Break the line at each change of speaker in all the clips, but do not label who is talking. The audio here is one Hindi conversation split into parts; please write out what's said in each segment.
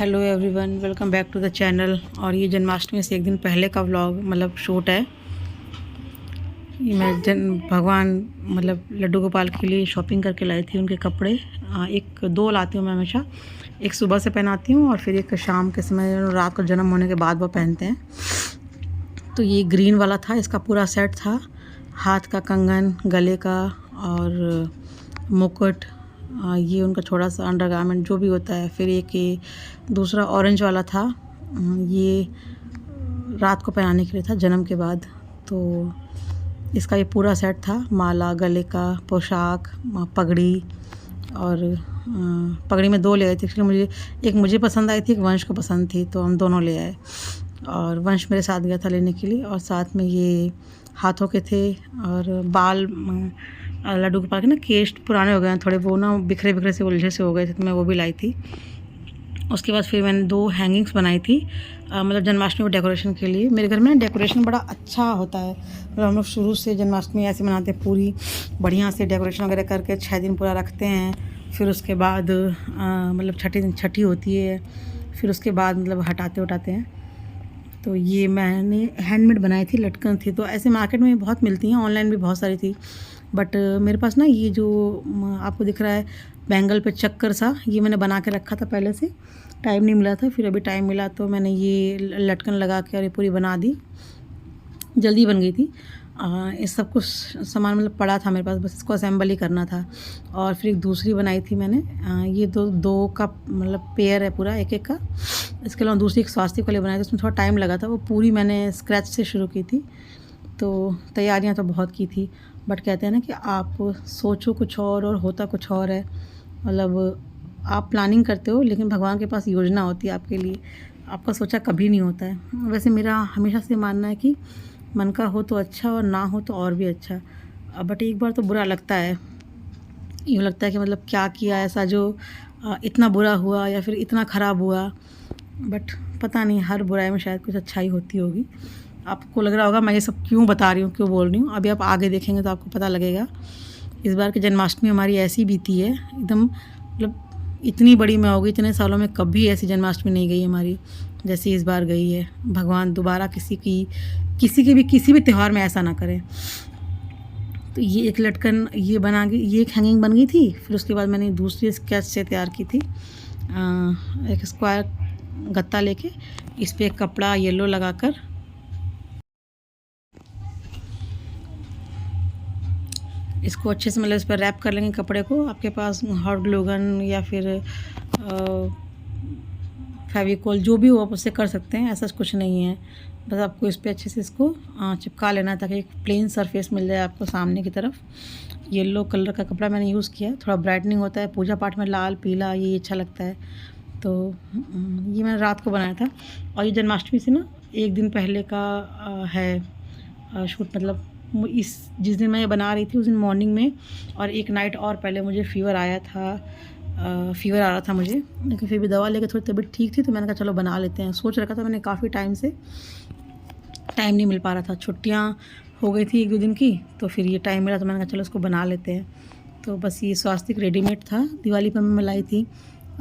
Hello everyone, welcome back to the channel. और ये जन्माष्टमी से एक दिन पहले का व्लॉग मतलब शूट है। ये मैं भगवान मतलब लड्डू गोपाल के लिए शॉपिंग करके लाई थी, उनके कपड़े। एक दो लाती हूँ मैं हमेशा, एक सुबह से पहनाती हूँ और फिर एक शाम के समय रात को जन्म होने के बाद वो पहनते हैं। तो ये ग्रीन वाला था, इसका पूरा सेट था, हाथ का कंगन, गले का और मुकुट, ये उनका छोटा सा अंडरगारमेंट जो भी होता है। फिर एक ये दूसरा ऑरेंज वाला था, ये रात को पहनाने के लिए था जन्म के बाद। तो इसका ये पूरा सेट था, माला, गले का, पोशाक, पगड़ी। और पगड़ी में दो ले आए थे एक्चुअली, मुझे पसंद आई थी, एक वंश को पसंद थी, तो हम दोनों ले आए। और वंश मेरे साथ गया था लेने के लिए। और साथ में ये हाथों के थे और बाल, लड्डू गोपाल के ना केश पुराने हो गए हैं थोड़े, वो ना बिखरे बिखरे से उलझे से हो गए थे, तो मैं वो भी लाई थी। उसके बाद फिर मैंने दो हैंगिंग्स बनाई थी, मतलब जन्माष्टमी को डेकोरेशन के लिए। मेरे घर में डेकोरेशन बड़ा अच्छा होता है, मतलब हम लोग शुरू से जन्माष्टमी ऐसे मनाते हैं, पूरी बढ़िया से डेकोरेशन वगैरह करके 6 दिन पूरा रखते हैं। फिर उसके बाद मतलब छठी होती है, फिर उसके बाद मतलब हटाते हैं। तो ये मैंने हैंडमेड बनाई थी, लटकन थी। तो ऐसे मार्केट में बहुत मिलती हैं, ऑनलाइन भी बहुत सारी थी, बट मेरे पास ना ये जो आपको दिख रहा है बैंगल पे चक्कर सा, ये मैंने बना के रखा था पहले से, टाइम नहीं मिला था। फिर अभी टाइम मिला तो मैंने ये लटकन लगा के और ये पूरी बना दी, जल्दी बन गई थी। इस सब कुछ सामान मतलब पड़ा था मेरे पास, बस इसको असेंबल ही करना था। और फिर एक दूसरी बनाई थी मैंने, ये दो का मतलब पेयर है पूरा एक एक का। इसके अलावा दूसरी एक स्वास्तिक वाली बनाई थी, उसमें थोड़ा टाइम लगा था, वो पूरी मैंने स्क्रैच से शुरू की थी। तो तैयारियां तो बहुत की थी, बट कहते हैं ना कि आप सोचो कुछ और होता कुछ और है। मतलब आप प्लानिंग करते हो, लेकिन भगवान के पास योजना होती है आपके लिए, आपका सोचा कभी नहीं होता है। वैसे मेरा हमेशा से मानना है कि मन का हो तो अच्छा और ना हो तो और भी अच्छा। बट एक बार तो बुरा लगता है, यूँ लगता है कि मतलब क्या किया ऐसा जो इतना बुरा हुआ या फिर इतना ख़राब हुआ। बट पता नहीं, हर बुराई में शायद कुछ अच्छाई होती होगी। आपको लग रहा होगा मैं ये सब क्यों बता रही हूँ, क्यों बोल रही हूँ, अभी आप आगे देखेंगे तो आपको पता लगेगा। इस बार की जन्माष्टमी हमारी ऐसी बीती है एकदम, मतलब इतनी बड़ी मैं होगी, इतने सालों में कभी ऐसी जन्माष्टमी नहीं गई हमारी जैसी इस बार गई है। भगवान दोबारा किसी के किसी भी त्यौहार में ऐसा ना करें। तो ये एक लटकन ये बना गई, ये एक हैंगिंग बन गई थी। फिर उसके बाद मैंने दूसरी स्केच से तैयार की थी, एक स्क्वायर गत्ता लेके इस पर एक कपड़ा येलो लगाकर इसको अच्छे से मतलब इस पर रैप कर लेंगे कपड़े को। आपके पास हॉट ग्लू गन या फिर फेविकोल जो भी हो आप उससे कर सकते हैं, ऐसा कुछ नहीं है। बस आपको इस पर अच्छे से इसको चिपका लेना है ताकि एक प्लेन सरफेस मिल जाए आपको सामने की तरफ। येलो कलर का कपड़ा मैंने यूज़ किया है, थोड़ा ब्राइटनिंग होता है पूजा पाठ में, लाल पीला ये अच्छा लगता है। तो ये मैंने रात को बनाया था। और ये जन्माष्टमी से ना एक दिन पहले का है शूट, मतलब जिस दिन मैं ये बना रही थी उस दिन मॉर्निंग में और एक नाइट और पहले मुझे फीवर आया था, फीवर आ रहा था मुझे, लेकिन फिर भी दवा लेकर थोड़ी तबीयत ठीक थी, तो मैंने कहा चलो बना लेते हैं। सोच रखा था मैंने काफ़ी टाइम से, टाइम नहीं मिल पा रहा था, छुट्टियाँ हो गई थी 1-2 दिन की, तो फिर ये टाइम मिला तो मैंने कहा चलो इसको बना लेते हैं। तो बस ये स्वास्तिक रेडीमेड था, दिवाली पर मैं लाई थी,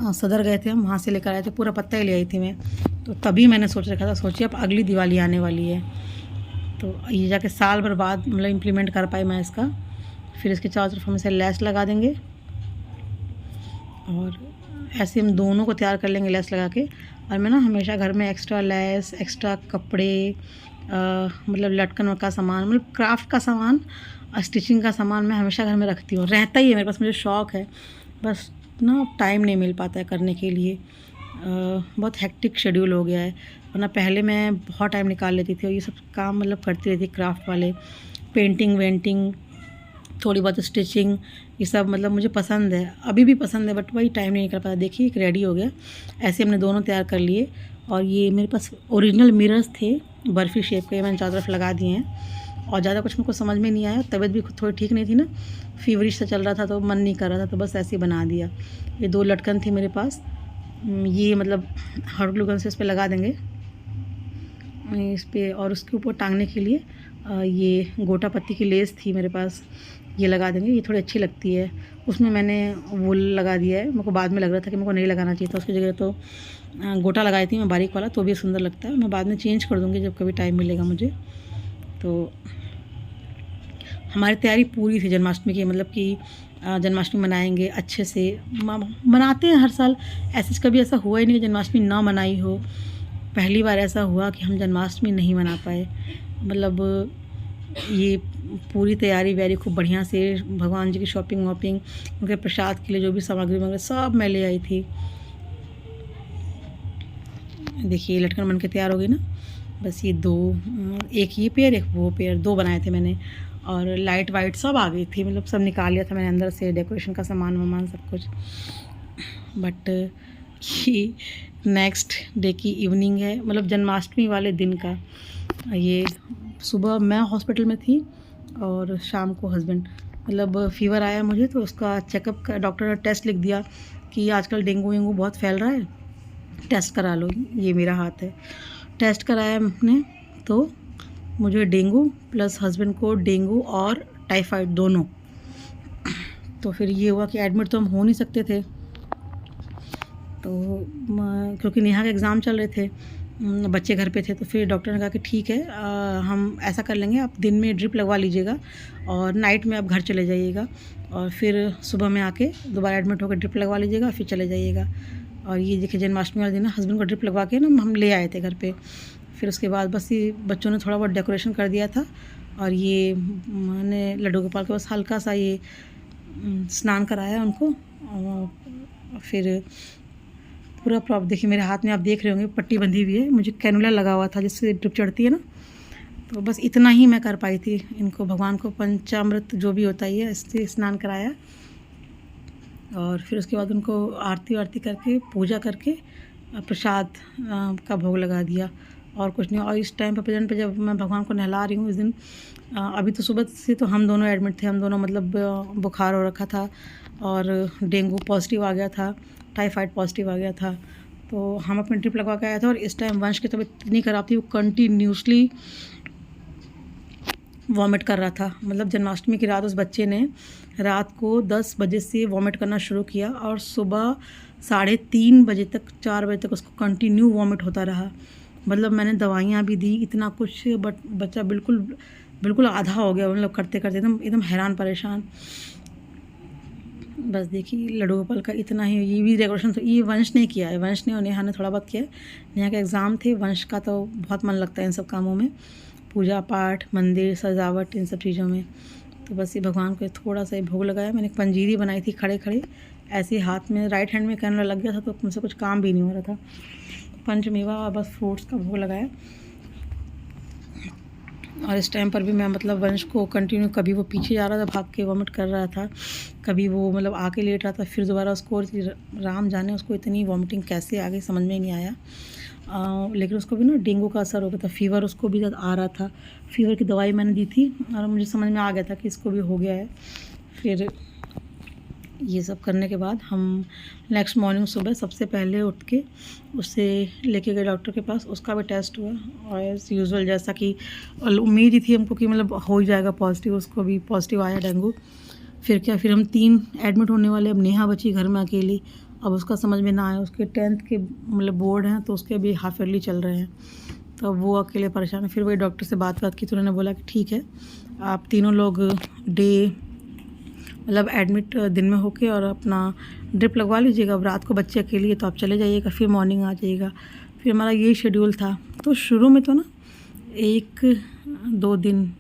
सदर गए थे हम, वहाँ से लेकर आए थे, पूरा पत्ता ही ले आई थी मैं। तो तभी मैंने सोच रखा था, सोचिए अब अगली दिवाली आने वाली है, तो ये जाके साल भर बाद मतलब इम्प्लीमेंट कर पाई मैं इसका। फिर इसके चारों तरफ हम इसे लैस लगा देंगे और ऐसे हम दोनों को तैयार कर लेंगे लैस लगा के। और मैं ना हमेशा घर में एक्स्ट्रा लैस, एक्स्ट्रा कपड़े, मतलब लटकन का सामान, मतलब क्राफ्ट का सामान, स्टिचिंग का सामान मैं हमेशा घर में रखती हूँ, रहता ही है मेरे पास, मुझे शौक़ है, बस ना टाइम नहीं मिल पाता है करने के लिए। बहुत हेक्टिक शेड्यूल हो गया है, वरना पहले मैं बहुत टाइम निकाल लेती थी और ये सब काम मतलब करती रहती, क्राफ्ट वाले, पेंटिंग वेंटिंग, थोड़ी बहुत स्टिचिंग, ये सब मतलब मुझे पसंद है, अभी भी पसंद है, बट वही टाइम नहीं निकल पाता। देखिए एक रेडी हो गया, ऐसे हमने दोनों तैयार कर लिए। और ये मेरे पास ओरिजिनल मिरर्स थे बर्फ़ी शेप के, मैंने चारों तरफ लगा दिए हैं। और ज़्यादा कुछ मुझको समझ में नहीं आया, तबीयत भी थोड़ी ठीक नहीं थी ना, फीवरिश सा चल रहा था तो मन नहीं कर रहा था, तो बस ऐसे ही बना दिया। ये 2 लटकन थी मेरे पास, ये मतलब हॉट ग्लू गन से इस पर लगा देंगे इस पर। और उसके ऊपर टांगने के लिए ये गोटा पत्ती की लेस थी मेरे पास, ये लगा देंगे, ये थोड़ी अच्छी लगती है। उसमें मैंने वूल लगा दिया है, मेरे को बाद में लग रहा था कि मेरे को नहीं लगाना चाहिए था, उसकी जगह तो गोटा लगाई थी मैं बारीक वाला, तो भी सुंदर लगता है। मैं बाद में चेंज कर दूँगी जब कभी टाइम मिलेगा मुझे। तो हमारी तैयारी पूरी थी जन्माष्टमी की, मतलब कि जन्माष्टमी मनाएंगे अच्छे से, मनाते हैं हर साल। ऐसे कभी ऐसा हुआ ही नहीं कि जन्माष्टमी ना मनाई हो। पहली बार ऐसा हुआ कि हम जन्माष्टमी नहीं मना पाए। मतलब ये पूरी तैयारी व्यारी खूब बढ़िया से, भगवान जी की शॉपिंग वॉपिंग, उनके प्रसाद के लिए जो भी सामग्री वगैरह सब मैं ले आई थी। देखिए लटकन बन के तैयार हो गई ना। बस ये दो, एक ये पेयर एक वो पेयर, दो बनाए थे मैंने। और लाइट वाइट सब आ गई थी, मतलब सब निकाल लिया था मैंने अंदर से, डेकोरेशन का सामान वामान सब कुछ। बट ये नेक्स्ट डे की इवनिंग है, मतलब जन्माष्टमी वाले दिन का। ये सुबह मैं हॉस्पिटल में थी और शाम को हस्बैंड, मतलब फ़ीवर आया मुझे, तो उसका चेकअप का डॉक्टर ने टेस्ट लिख दिया कि आजकल डेंगू वेंगू बहुत फैल रहा है, टेस्ट करा लो। ये मेरा हाथ है, टेस्ट कराया हमने तो मुझे डेंगू प्लस हस्बैंड को डेंगू और टाइफाइड दोनों। तो फिर ये हुआ कि एडमिट तो हम हो नहीं सकते थे, तो क्योंकि नेहा के एग्ज़ाम चल रहे थे, बच्चे घर पे थे, तो फिर डॉक्टर ने कहा कि ठीक है, हम ऐसा कर लेंगे, आप दिन में ड्रिप लगवा लीजिएगा और नाइट में आप घर चले जाइएगा, और फिर सुबह में आके दोबारा एडमिट होकर ड्रिप लगवा लीजिएगा, फिर चले जाइएगा। और ये देखिए जन्माष्टमी वाले दिन हस्बैंड को ड्रिप लगवा के ना हम ले आए थे घर पे। फिर उसके बाद बस ये बच्चों ने थोड़ा बहुत डेकोरेशन कर दिया था, और ये मैंने लड्डू गोपाल के बस हल्का सा ये स्नान कराया उनको। और फिर पूरा प्रॉप देखिए मेरे हाथ में, आप देख रहे होंगे पट्टी बंधी हुई है, मुझे कैनुला लगा हुआ था जिससे ड्रिप चढ़ती है ना। तो बस इतना ही मैं कर पाई थी। इनको भगवान को पंचामृत जो भी होता है इससे स्नान कराया, और फिर उसके बाद उनको आरती वारती करके पूजा करके प्रसाद का भोग लगा दिया, और कुछ नहीं। और इस टाइम पर प्रेजेंट पे जब मैं भगवान को नहला रही हूँ इस दिन, अभी तो सुबह से तो हम दोनों एडमिट थे, हम दोनों मतलब बुखार हो रखा था, और डेंगू पॉजिटिव आ गया था, टाइफाइड पॉजिटिव आ गया था। तो हम अपनी ड्रिप लगवा के आया था, और इस टाइम वंश की तबीयत इतनी ख़राब थी, वो कंटिन्यूसली वॉमिट कर रहा था। मतलब जन्माष्टमी की रात उस बच्चे ने रात को 10 बजे से वॉमिट करना शुरू किया, और सुबह 3:30 बजे तक 4 बजे तक उसको कंटिन्यू वॉमिट होता रहा। मतलब मैंने दवाइयाँ भी दी, इतना कुछ, बट बच्चा बिल्कुल आधा हो गया, मतलब करते करते एकदम हैरान परेशान। बस देखिए लड्डू गोपाल का इतना ही। ये भी डेकोरेशन तो ये वंश ने किया है, वंश ने और नेहा ने थोड़ा बहुत किया है। नेहा के एग्ज़ाम थे, वंश का तो बहुत मन लगता है इन सब कामों में, पूजा पाठ, मंदिर सजावट, इन सब चीज़ों में। तो बस ये भगवान को थोड़ा सा भोग लगाया। मैंने एक पंजीरी बनाई थी खड़े खड़े, ऐसे हाथ में राइट हैंड में कैमरा लग गया था, तो मुझसे कुछ काम भी नहीं हो रहा था। पंचमेवा और बस फ्रूट्स का भोग लगाया। और इस टाइम पर भी मैं मतलब वंश को कंटिन्यू, कभी वो पीछे जा रहा था भाग के वॉमिट कर रहा था, कभी वो मतलब आके लेट रहा था, फिर दोबारा उसको, राम जाने उसको इतनी वॉमिटिंग कैसे आ गई समझ में ही नहीं आया। लेकिन उसको भी ना डेंगू का असर हो गया था, फीवर उसको भी आ रहा था। फीवर की दवाई मैंने दी थी, और मुझे समझ में आ गया था कि इसको भी हो गया है। फिर ये सब करने के बाद हम नेक्स्ट मॉर्निंग सुबह सबसे पहले उठ के उससे लेके गए डॉक्टर के पास, उसका भी टेस्ट हुआ, और एज़ यूजुअल जैसा कि उम्मीद ही थी हमको कि मतलब हो ही जाएगा पॉजिटिव, उसको भी पॉजिटिव आया डेंगू। फिर हम 3 एडमिट होने वाले, अब नेहा बची घर में अकेली। अब उसका समझ में ना आया, उसके 10th के मतलब बोर्ड हैं, तो उसके भी हाफ ईयरली चल रहे हैं, तो वो अकेले परेशान है। फिर वही डॉक्टर से बात की, तो उन्होंने बोला कि ठीक है, आप तीनों लोग डे मतलब एडमिट दिन में होके और अपना ड्रिप लगवा लीजिएगा। अब रात को बच्चे अकेली है तो आप चले जाइएगा, फिर मॉर्निंग आ जाइएगा। फिर हमारा यही शेड्यूल था। तो शुरू में तो ना 1-2 दिन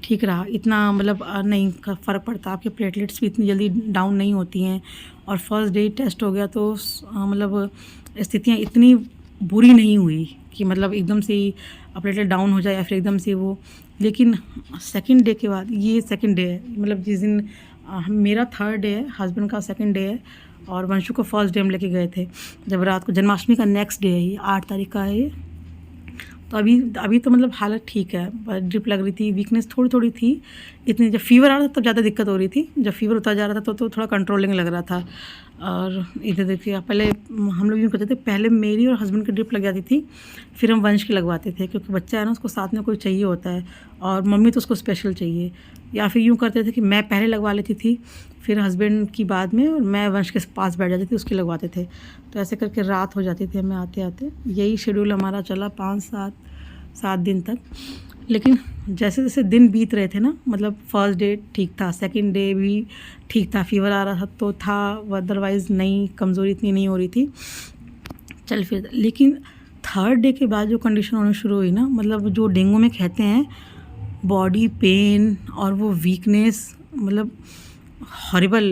ठीक रहा, इतना मतलब नहीं फ़र्क पड़ता, आपके प्लेटलेट्स भी इतनी जल्दी डाउन नहीं होती हैं। और फर्स्ट डे टेस्ट हो गया तो मतलब स्थितियाँ इतनी बुरी नहीं हुई कि मतलब एकदम से ही प्लेटलेट डाउन हो जाए या फिर एकदम से वो। लेकिन सेकंड डे के बाद, ये सेकंड डे है, मतलब जिस दिन मेरा 3rd डे है, हस्बैंड का 2nd डे है, और वंशु को 1st डे हम लेके गए थे, जब रात को जन्माष्टमी का नेक्स्ट डे है, ये 8 तारीख का है ये। तो अभी तो मतलब हालत ठीक है, ड्रिप लग रही थी, वीकनेस थोड़ी थोड़ी थी इतनी। जब फीवर आ रहा था तब ज़्यादा दिक्कत हो रही थी, जब फीवर उतर जा रहा था तो थोड़ा कंट्रोलिंग लग रहा था। और इधर देखिए, पहले हम लोग यूँ करते थे, पहले मेरी और हस्बैंड की ड्रिप लग जाती थी, फिर हम वंश की लगवाते थे, क्योंकि बच्चा है ना, उसको साथ में कोई चाहिए होता है। और मम्मी तो उसको स्पेशल चाहिए। या फिर यूँ करते थे कि मैं पहले लगवा लेती थी, फिर हस्बैंड की बाद में, और मैं वंश के पास बैठ जाती थी, उसके लगवाते थे। तो ऐसे करके रात हो जाती थी हमें आते आते। यही शेड्यूल हमारा चला 5-7 दिन तक। लेकिन जैसे जैसे दिन बीत रहे थे ना, मतलब फर्स्ट डे ठीक था, सेकंड डे भी ठीक था, फीवर आ रहा था तो था, अदरवाइज़ नहीं, कमज़ोरी इतनी नहीं हो रही थी, चल फिर। लेकिन थर्ड डे के बाद जो कंडीशन होनी शुरू हुई ना, मतलब जो डेंगू में कहते हैं बॉडी पेन और वो वीकनेस, मतलब हॉरिबल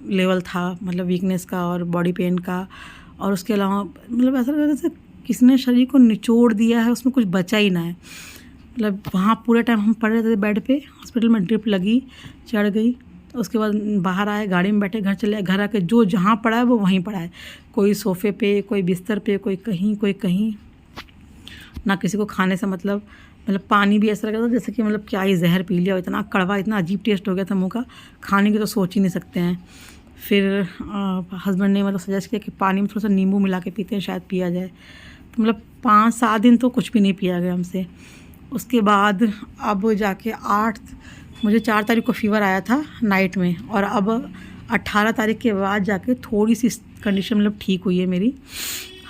लेवल था, मतलब वीकनेस का और बॉडी पेन का। और उसके अलावा मतलब ऐसा लग रहा था जैसे किसी ने शरीर को निचोड़ दिया है, उसमें कुछ बचा ही ना है। मतलब वहाँ पूरे टाइम हम पड़े रहते थे बेड पे, हॉस्पिटल में ड्रिप लगी, चढ़ गई, उसके बाद बाहर आए, गाड़ी में बैठे, घर चले आए, घर आके जो जहाँ पड़ा है वो वहीं पड़ा है, कोई सोफ़े पे, कोई बिस्तर पे, कोई कहीं, ना किसी को खाने से मतलब पानी भी ऐसा लग रहा था जैसे कि मतलब क्या ही जहर पी लिया, इतना कड़वा, इतना अजीब टेस्ट हो गया था मुँह का, खाने की तो सोच ही नहीं सकते हैं। फिर हस्बैंड ने मतलब सजेस्ट किया कि पानी में थोड़ा सा नींबू मिला के पीते हैं, शायद पिया जाए। तो मतलब 5-7 दिन तो कुछ भी नहीं पिया गया हमसे। उसके बाद अब जाके मुझे 4 तारीख को फ़ीवर आया था नाइट में, और अब 18 तारीख के बाद जाके थोड़ी सी कंडीशन मतलब ठीक हुई है मेरी।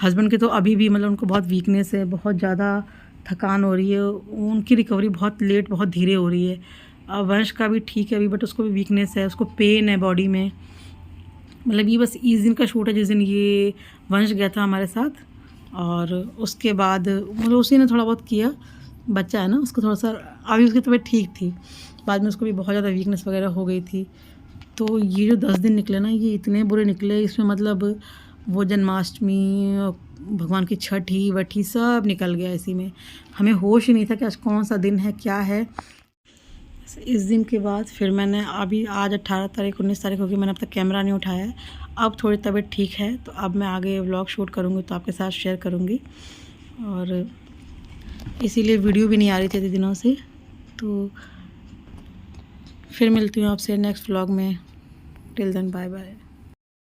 हस्बैंड के तो अभी भी मतलब उनको बहुत वीकनेस है, बहुत ज़्यादा थकान हो रही है, उनकी रिकवरी बहुत लेट, बहुत धीरे हो रही है। वंश का भी ठीक है अभी, बट उसको भी वीकनेस है, उसको पेन है बॉडी में। मतलब ये बस इस दिन का शूट है जिस दिन ये वंश गया था हमारे साथ, और उसके बाद मतलब उसी ने थोड़ा बहुत किया, बच्चा है ना, उसको थोड़ा सा अभी उसकी तबीयत ठीक थी, बाद में उसको भी बहुत ज़्यादा वीकनेस वगैरह हो गई थी। तो ये जो 10 दिन निकले ना, ये इतने बुरे निकले, इसमें मतलब वो जन्माष्टमी, भगवान की छठी वठी सब निकल गया इसी में। हमें होश ही नहीं था कि आज कौन सा दिन है, क्या है। इस दिन के बाद फिर मैंने अभी आज 18 तारीख 19 तारीख होगी, मैंने अब तक कैमरा नहीं उठाया है। अब थोड़ी तबीयत ठीक है तो अब मैं आगे व्लॉग शूट करूँगी, तो आपके साथ शेयर करूँगी। और इसीलिए वीडियो भी नहीं आ रही थी दिनों से। तो फिर मिलती हूँ आपसे नेक्स्ट व्लॉग में। Till then bye bye.